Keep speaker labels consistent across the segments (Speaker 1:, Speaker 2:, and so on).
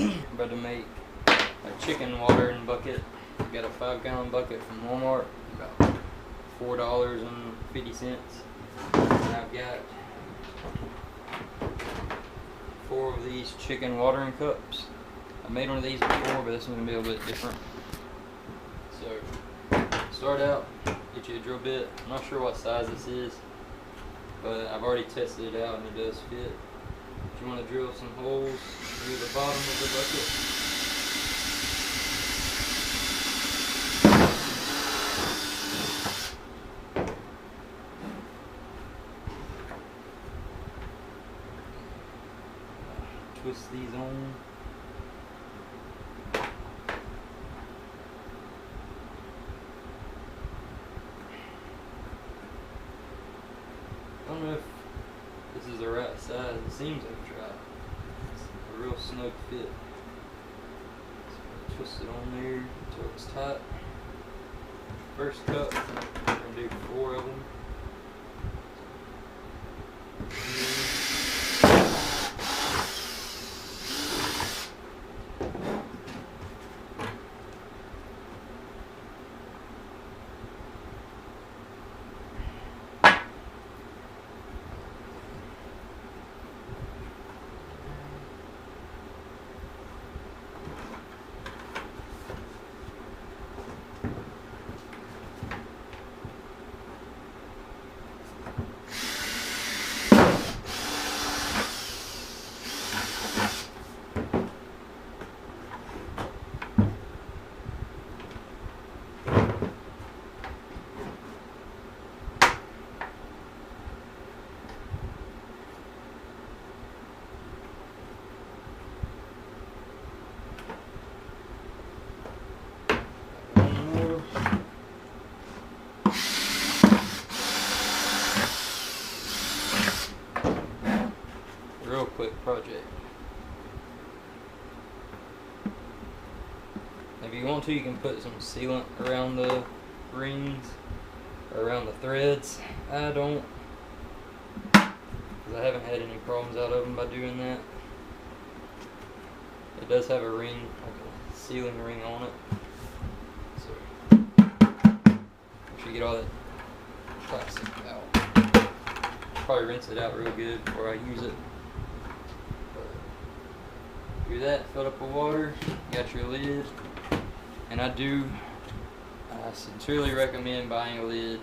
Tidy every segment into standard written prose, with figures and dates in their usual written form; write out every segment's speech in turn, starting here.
Speaker 1: I'm about to make a chicken watering bucket. I got a 5-gallon bucket from Walmart, about $4.50. And I've got 4 of these chicken watering cups. I made one of these before, but this one's gonna be a little bit different. So, start out, get you a drill bit. I'm not sure what size this is, but I've already tested it out and it does fit. If you want to drill some holes through the bottom of the bucket, twist these on. I don't know if this is the right size. It seems like it's right. It's a real snug fit. So twist it on there until it's tight. First cut, we're going to do 4 of them. Real quick project. If you want to, you can put some sealant around the rings, or around the threads. I don't, because I haven't had any problems out of them by doing that. It does have a ring, like a sealing ring on it. So make sure you get all that plastic out. Probably rinse it out real good before I use it. Do that, fill it up with water, you got your lid, and I sincerely recommend buying a lid.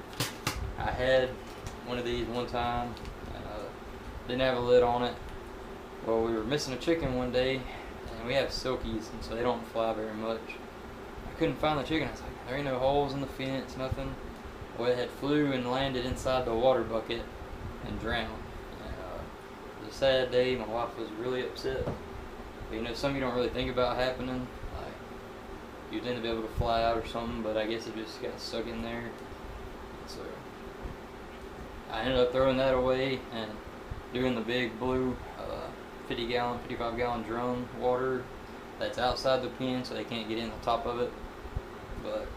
Speaker 1: I had one of these one time, didn't have a lid on it. Well, we were missing a chicken one day, and we have silkies, and so they don't fly very much. I couldn't find the chicken. I was like, there ain't no holes in the fence, nothing. Well, it had flew and landed inside the water bucket and drowned. And, it was a sad day. My wife was really upset. You know, something you don't really think about happening, like you'd end up be able to fly out or something, but I guess it just got stuck in there. So I ended up throwing that away and doing the big blue 50-gallon, 55-gallon drum water that's outside the pen so they can't get in the top of it. But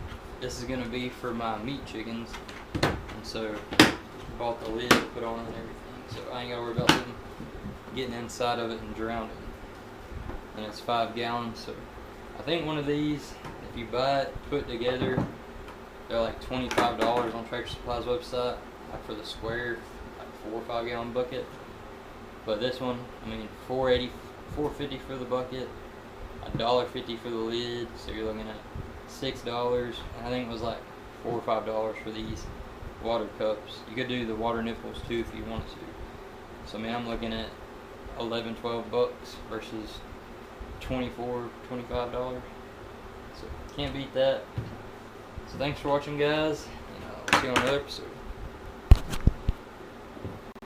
Speaker 1: this is going to be for my meat chickens, and so I bought the lid to put on and everything, so I ain't got to worry about them getting inside of it and drowning. And it's 5 gallons, so I think one of these, if you buy it put together, they're like $25 on Tractor Supply's website, like for the square, like 4 or 5 gallon bucket. But this one, I mean, $4.50 for the bucket, $1.50 for the lid, so you're looking at $6. And I think it was like $4 or $5 for these water cups. You could do the water nipples too if you wanted to. So I mean, I'm looking at $11-12 versus $24-25. So can't beat that. So thanks for watching, guys, and I'll see you on another episode.